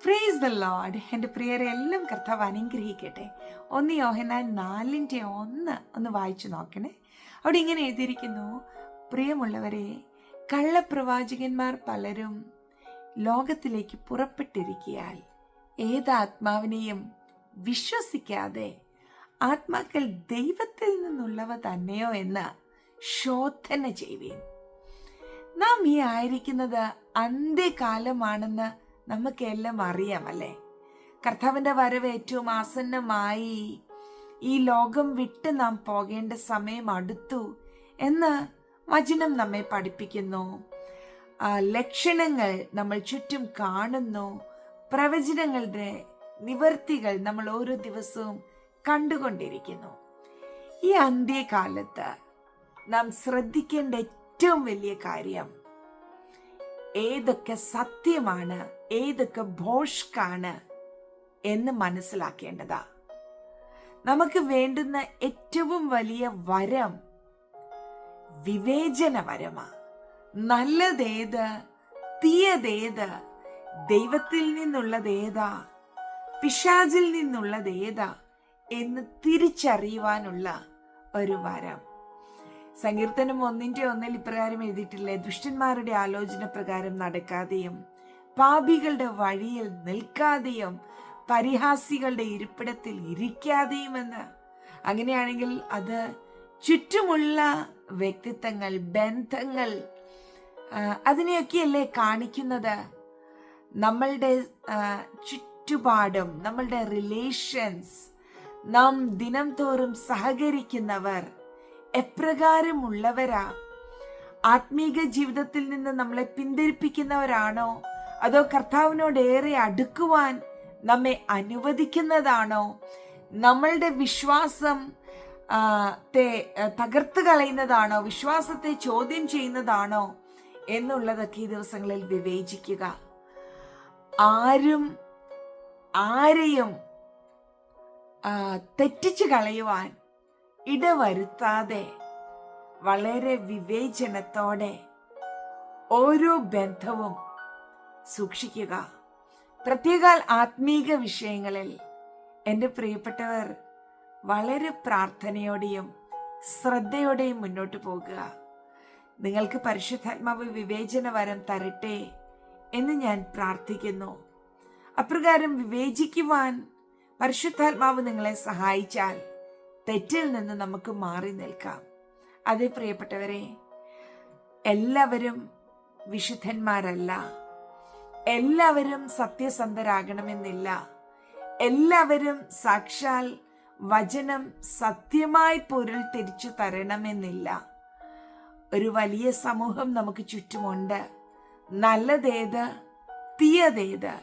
Praise the Lord. എൻ്റെ പ്രിയരെ എല്ലാം കർത്താവ് അനുഗ്രഹിക്കട്ടെ. 1 യോഹന്നാൻ 4:1 ഒന്ന് വായിച്ചു നോക്കണേ. അവിടെ ഇങ്ങനെ എഴുതിയിരിക്കുന്നു, പ്രിയമുള്ളവരെ, കള്ളപ്രവാചകന്മാർ പലരും ലോകത്തിലേക്ക് പുറപ്പെട്ടിരിക്കയാൽ ഏതാത്മാവിനെയും വിശ്വസിക്കാതെ ആത്മാക്കൾ ദൈവത്തിൽ നിന്നുള്ളവ തന്നെയോ എന്ന് ശോധന ചെയ്യുവീൻ. നാം ഈ ആയിരിക്കുന്നത് അന്ത്യകാലമാണെന്ന് നമുക്കെല്ലാം അറിയാമല്ലേ. കർത്താവിൻ്റെ വരവ് ഏറ്റവും ആസന്നമായി. ഈ ലോകം വിട്ട് നാം പോകേണ്ട സമയം അടുത്തു എന്ന് വചനം നമ്മെ പഠിപ്പിക്കുന്നു. ലക്ഷണങ്ങൾ നമ്മൾ ചുറ്റും കാണുന്നു. പ്രവചനങ്ങളുടെ നിവർത്തികൾ നമ്മൾ ഓരോ ദിവസവും കണ്ടുകൊണ്ടിരിക്കുന്നു. ഈ അന്ത്യകാലത്ത് നാം ശ്രദ്ധിക്കേണ്ട ഏറ്റവും വലിയ കാര്യം ഏതൊക്കെ സത്യമാണ്, ഏതൊക്കെ ഭോഷ്കാണ് എന്ന് മനസ്സിലാക്കേണ്ടതാ. നമുക്ക് വേണ്ടുന്ന ഏറ്റവും വലിയ വരം വിവേചന വരമാ. നല്ലതേത്, തീയതേത്, ദൈവത്തിൽ നിന്നുള്ളതേതാ, പിശാചിൽ നിന്നുള്ളതേതാ എന്ന് തിരിച്ചറിയുവാനുള്ള ഒരു വരം. സങ്കീർത്തനം 1:1 ഇപ്രകാരം എഴുതിയിട്ടില്ലേ, ദുഷ്ടന്മാരുടെ ആലോചന പ്രകാരം നടക്കാതെയും പാപികളുടെ വഴിയിൽ നിൽക്കാതെയും പരിഹാസികളുടെ ഇരിപ്പിടത്തിൽ ഇരിക്കാതെയും എന്ന്. അങ്ങനെയാണെങ്കിൽ അത് ചുറ്റുമുള്ള വ്യക്തിത്വങ്ങൾ, ബന്ധങ്ങൾ, അതിനെയൊക്കെയല്ലേ കാണിക്കുന്നത്. നമ്മളുടെ ചുറ്റുപാടും, നമ്മളുടെ റിലേഷൻസ്, നാം ദിനം തോറും സഹകരിക്കുന്നവർ എപ്രകാരമുള്ളവരാ? ആത്മീക ജീവിതത്തിൽ നിന്ന് നമ്മളെ പിന്തിരിപ്പിക്കുന്നവരാണോ, അതോ കർത്താവിനോട് ഏറെ അടുക്കുവാൻ നമ്മെ അനുവദിക്കുന്നതാണോ? നമ്മളുടെ വിശ്വാസം തകർത്ത് കളയുന്നതാണോ, വിശ്വാസത്തെ ചോദ്യം ചെയ്യുന്നതാണോ എന്നുള്ളതൊക്കെ ഈ ദിവസങ്ങളിൽ വിവേചിക്കുക. ആരെയും തെറ്റിച്ചു കളയുവാൻ ഇടവരുത്താതെ വളരെ വിവേചനത്തോടെ ഓരോ ബന്ധവും സൂക്ഷിക്കുക. പ്രത്യേകാൽ ആത്മീക വിഷയങ്ങളിൽ എൻ്റെ പ്രിയപ്പെട്ടവർ വളരെ പ്രാർത്ഥനയോടെയും ശ്രദ്ധയോടെയും മുന്നോട്ട് പോകുക. നിങ്ങൾക്ക് പരിശുദ്ധാത്മാവ് വിവേചന വരം തരട്ടെ എന്ന് ഞാൻ പ്രാർത്ഥിക്കുന്നു. അപ്രകാരം വിവേചിക്കുവാൻ പരിശുദ്ധാത്മാവ് നിങ്ങളെ സഹായിച്ചാൽ തെറ്റിൽ നിന്ന് നമുക്ക് മാറി നിൽക്കാം. അതേ പ്രിയപ്പെട്ടവരെ, എല്ലാവരും വിശുദ്ധന്മാരല്ല, എല്ലാവരും സത്യസന്ധരാകണമെന്നില്ല, എല്ലാവരും സാക്ഷാൽ വചനം സത്യമായി പൊരുൾ തിരിച്ചു തരണമെന്നില്ല. ഒരു വലിയ സമൂഹം നമുക്ക് ചുറ്റുമുണ്ട്. നല്ലതേത്, തീയതേത്,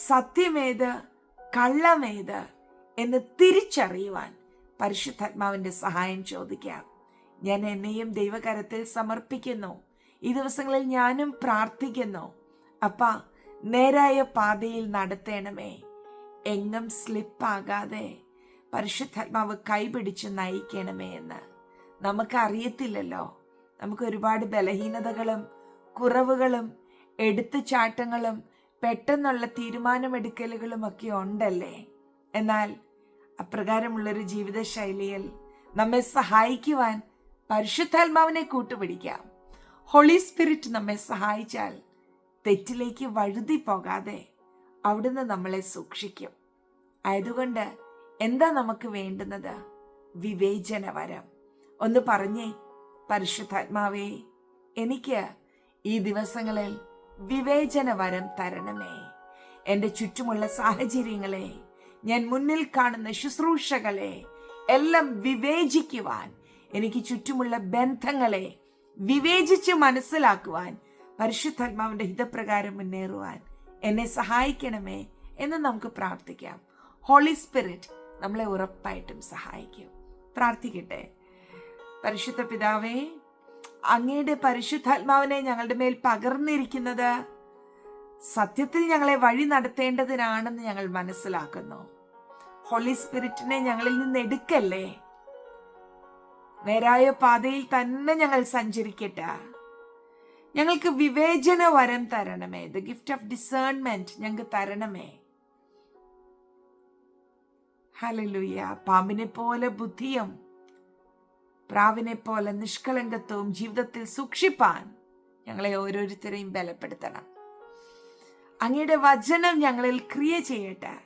സത്യമേത്, കള്ളമേത് എന്ന് തിരിച്ചറിയുവാൻ പരിശുദ്ധാത്മാവിന്റെ സഹായം ചോദിക്കാം. ഞാൻ എന്നെയും ദൈവകരത്തിൽ സമർപ്പിക്കുന്നു. ഈ ദിവസങ്ങളിൽ ഞാനും പ്രാർത്ഥിക്കുന്നു, അപ്പാ നേരായ പാതയിൽ നടത്തേണമേ, എങ്ങും സ്ലിപ്പാകാതെ പരിശുദ്ധാത്മാവ് കൈപിടിച്ച് നയിക്കണമേ എന്ന്. നമുക്കറിയത്തില്ലല്ലോ, നമുക്ക് ഒരുപാട് ബലഹീനതകളും കുറവുകളും എടുത്തുചാട്ടങ്ങളും പെട്ടെന്നുള്ള തീരുമാനമെടുക്കലുകളും ഒക്കെ ഉണ്ടല്ലേ. എന്നാൽ അപ്രകാരമുള്ളൊരു ജീവിതശൈലിയിൽ നമ്മെ സഹായിക്കുവാൻ പരിശുദ്ധാത്മാവിനെ കൂട്ടുപിടിക്കാം. ഹോളി സ്പിരിറ്റ് നമ്മെ സഹായിച്ചാൽ തെറ്റിലേക്ക് വഴുതി പോകാതെ അവിടുന്ന് നമ്മളെ സൂക്ഷിക്കും. ആയതുകൊണ്ട് എന്താ നമുക്ക് വേണ്ടുന്നത്? വിവേചന വരം. ഒന്ന് പറഞ്ഞേ, പരിശുദ്ധാത്മാവേ, എനിക്ക് ഈ ദിവസങ്ങളിൽ വിവേചന വരം തരണമേ. എൻ്റെ ചുറ്റുമുള്ള സാഹചര്യങ്ങളെ, ഞാൻ മുന്നിൽ കാണുന്ന ശുശ്രൂഷകളെ എല്ലാം വിവേചിക്കുവാൻ, എനിക്ക് ചുറ്റുമുള്ള ബന്ധങ്ങളെ വിവേചിച്ച് മനസ്സിലാക്കുവാൻ, പരിശുദ്ധാത്മാവിന്റെ ഹിതപ്രകാരം മുന്നേറുവാൻ എന്നെ സഹായിക്കണമേ എന്ന് നമുക്ക് പ്രാർത്ഥിക്കാം. ഹോളി സ്പിരിറ്റ് നമ്മളെ ഉറപ്പായിട്ടും സഹായിക്കും. പ്രാർത്ഥിക്കട്ടെ. പരിശുദ്ധ പിതാവേ, അങ്ങയുടെ പരിശുദ്ധാത്മാവിനെ ഞങ്ങളുടെ മേൽ പകർന്നിരിക്കുന്നത് സത്യത്തിൽ ഞങ്ങളെ വഴി നടത്തേണ്ടതിനാണെന്ന് ഞങ്ങൾ മനസ്സിലാക്കുന്നു. ഹോളി സ്പിരിറ്റിനെ ഞങ്ങളിൽ നിന്ന് എടുക്കല്ലേ. നേരായ പാതയിൽ തന്നെ ഞങ്ങൾ സഞ്ചരിക്കട്ടെ. ഞങ്ങൾക്ക് വിവേചന വരം തരണമേ. ദ ഗിഫ്റ്റ് ഓഫ് ഡിസേൺമെന്റ് ഞങ്ങൾക്ക് തരണമേ. ഹല്ലേലൂയ. പാമ്പിനെ പോലെ ബുദ്ധിയും പ്രാവിനെ പോലെ നിഷ്കളങ്കത്വവും ജീവിതത്തിൽ സൂക്ഷിപ്പാൻ ഞങ്ങളെ ഓരോരുത്തരെയും ബലപ്പെടുത്തണം. അങ്ങയുടെ വചനം ഞങ്ങളിൽ ക്രിയ ചെയ്യട്ടെ.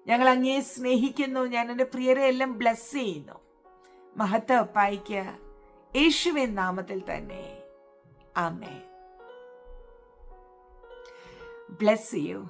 ഞങ്ങൾ അങ്ങയെ സ്നേഹിക്കുന്നു. ഞാൻ എൻ്റെ പ്രിയരെ എല്ലാം ബ്ലസ് ചെയ്യുന്നു. മഹത്വ അപ്പായിക്ക് യേശുവിൻ നാമത്തിൽ തന്നെ. ആമേൻ. Bless you.